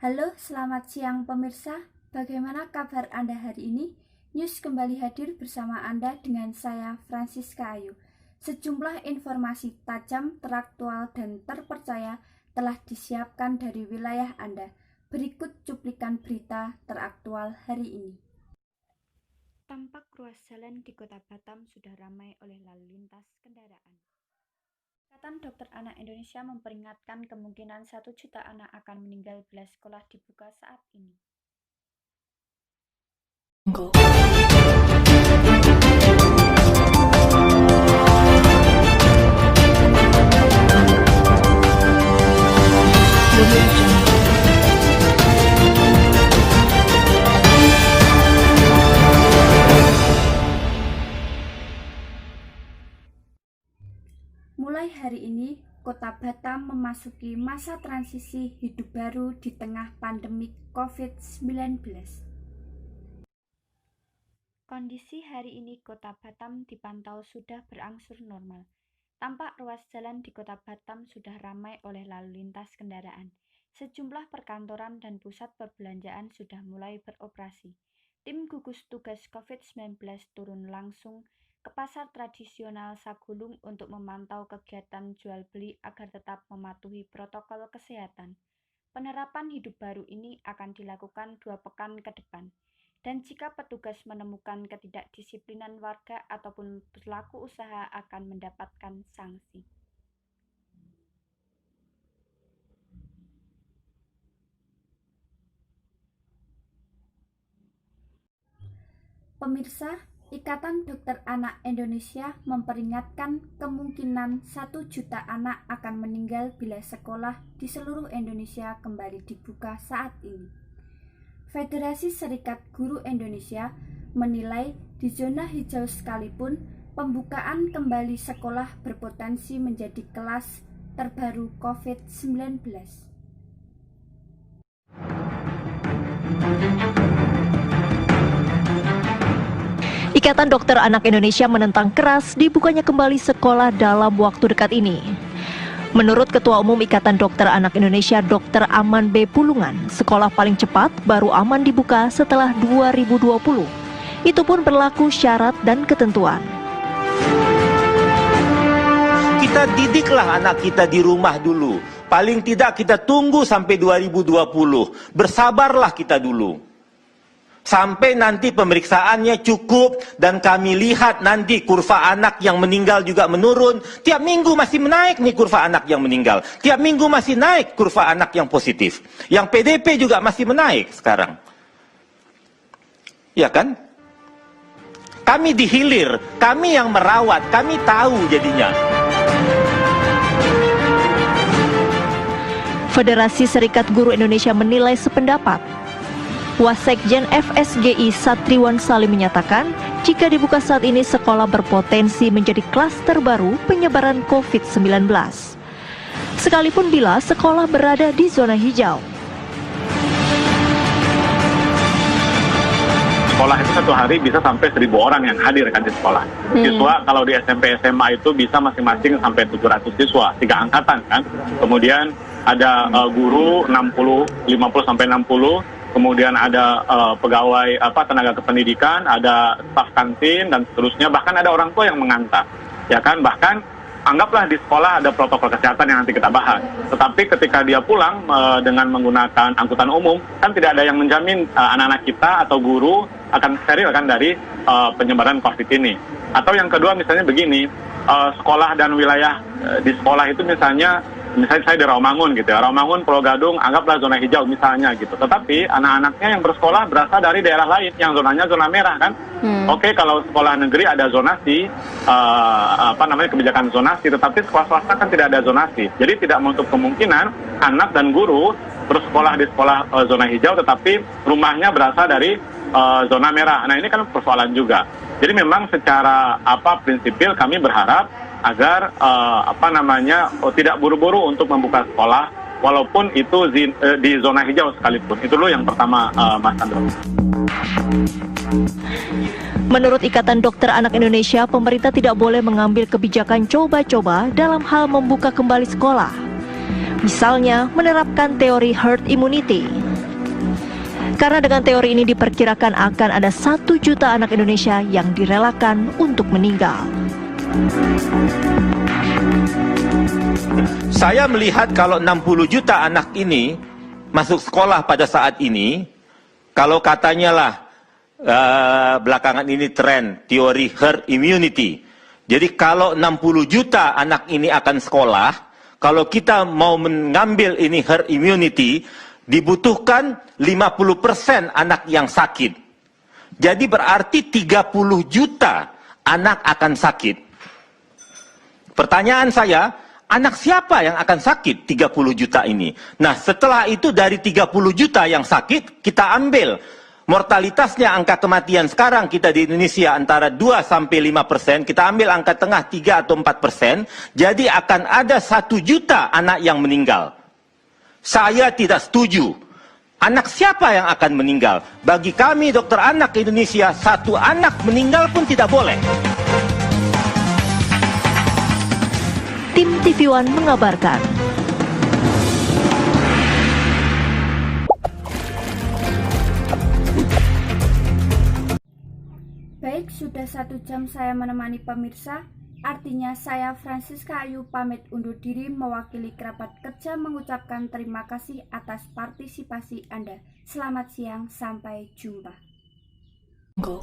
Halo, selamat siang pemirsa. Bagaimana kabar Anda hari ini? News kembali hadir bersama Anda dengan saya, Francisca Ayu. Sejumlah informasi tajam, teraktual, dan terpercaya telah disiapkan dari wilayah Anda. Berikut cuplikan berita teraktual hari ini. Tampak ruas jalan di Kota Batam sudah ramai oleh lalu lintas kendaraan. Ikatan Dokter Anak Indonesia memperingatkan kemungkinan 1 juta anak akan meninggal bila sekolah dibuka saat ini. Mulai hari ini, Kota Batam memasuki masa transisi hidup baru di tengah pandemi COVID-19. Kondisi hari ini Kota Batam dipantau sudah berangsur normal. Tampak ruas jalan di Kota Batam sudah ramai oleh lalu lintas kendaraan. Sejumlah perkantoran dan pusat perbelanjaan sudah mulai beroperasi. Tim gugus tugas COVID-19 turun langsung ke pasar tradisional Sagulung untuk memantau kegiatan jual beli agar tetap mematuhi protokol kesehatan. Penerapan hidup baru ini akan dilakukan 2 pekan ke depan. Dan jika petugas menemukan ketidakdisiplinan warga ataupun pelaku usaha akan mendapatkan sanksi. Pemirsa, Ikatan Dokter Anak Indonesia memperingatkan kemungkinan 1 juta anak akan meninggal bila sekolah di seluruh Indonesia kembali dibuka saat ini. Federasi Serikat Guru Indonesia menilai di zona hijau sekalipun pembukaan kembali sekolah berpotensi menjadi kelas terbaru COVID-19. Ikatan Dokter Anak Indonesia menentang keras dibukanya kembali sekolah dalam waktu dekat ini. Menurut Ketua Umum Ikatan Dokter Anak Indonesia Dr. Aman B. Pulungan, sekolah paling cepat baru aman dibuka setelah 2020. Itu pun berlaku syarat dan ketentuan. Kita didiklah anak kita di rumah dulu. Paling tidak kita tunggu sampai 2020. Bersabarlah kita dulu. Sampai nanti pemeriksaannya cukup dan kami lihat nanti kurva anak yang meninggal juga menurun. Tiap minggu masih menaik nih kurva anak yang meninggal. Tiap minggu masih naik kurva anak yang positif. Yang PDP juga masih menaik sekarang. Ya kan? Kami dihilir, kami yang merawat, kami tahu jadinya. Federasi Serikat Guru Indonesia menilai sependapat. Wasekjen FSGI Satriwan Salim menyatakan, jika dibuka saat ini sekolah berpotensi menjadi klaster baru penyebaran COVID-19. Sekalipun bila sekolah berada di zona hijau. Sekolah itu satu hari bisa sampai 1.000 orang yang hadir kan di sekolah. Siswa kalau di SMP SMA itu bisa masing-masing sampai 700 siswa, 3 angkatan kan. Kemudian ada guru 50 sampai 60. Kemudian ada pegawai tenaga kependidikan, ada staf kantin dan seterusnya, bahkan ada orang tua yang mengantar. Ya kan, bahkan anggaplah di sekolah ada protokol kesehatan yang nanti kita bahas. Tetapi ketika dia pulang dengan menggunakan angkutan umum, kan tidak ada yang menjamin anak-anak kita atau guru akan steril kan dari penyebaran COVID ini. Atau yang kedua misalnya begini, sekolah dan wilayah di sekolah itu misalnya saya di Rawamangun gitu ya, Rawamangun, Pulau Gadung, anggaplah zona hijau misalnya gitu. Tetapi anak-anaknya yang bersekolah berasal dari daerah lain yang zonanya zona merah kan. Oke, kalau sekolah negeri ada zonasi, kebijakan zonasi, tetapi sekolah swasta kan tidak ada zonasi. Jadi tidak menutup kemungkinan anak dan guru bersekolah di sekolah zona hijau, tetapi rumahnya berasal dari zona merah. Nah ini kan persoalan juga. Jadi memang secara prinsipil kami berharap agar tidak buru-buru untuk membuka sekolah walaupun itu di zona hijau sekalipun. Itu dulu yang pertama, Mas Andro. Menurut Ikatan Dokter Anak Indonesia, pemerintah tidak boleh mengambil kebijakan coba-coba dalam hal membuka kembali sekolah. Misalnya, menerapkan teori herd immunity. Karena dengan teori ini diperkirakan akan ada 1 juta anak Indonesia yang direlakan untuk meninggal. Saya melihat kalau 60 juta anak ini masuk sekolah pada saat ini, kalau katanya lah belakangan ini tren teori herd immunity. Jadi kalau 60 juta anak ini akan sekolah, kalau kita mau mengambil ini herd immunity, dibutuhkan 50% anak yang sakit. Jadi berarti 30 juta anak akan sakit. Pertanyaan saya, anak siapa yang akan sakit 30 juta ini? Nah, setelah itu dari 30 juta yang sakit, kita ambil mortalitasnya, angka kematian sekarang kita di Indonesia antara 2-5%, kita ambil angka tengah 3 atau 4%, jadi akan ada 1 juta anak yang meninggal. Saya tidak setuju. Anak siapa yang akan meninggal? Bagi kami dokter anak Indonesia, 1 anak meninggal pun tidak boleh. Tim TV One mengabarkan. Baik, sudah 1 jam saya menemani pemirsa. Artinya saya Francisca Ayu pamit undur diri mewakili kerabat kerja mengucapkan terima kasih atas partisipasi Anda. Selamat siang, sampai jumpa. Go.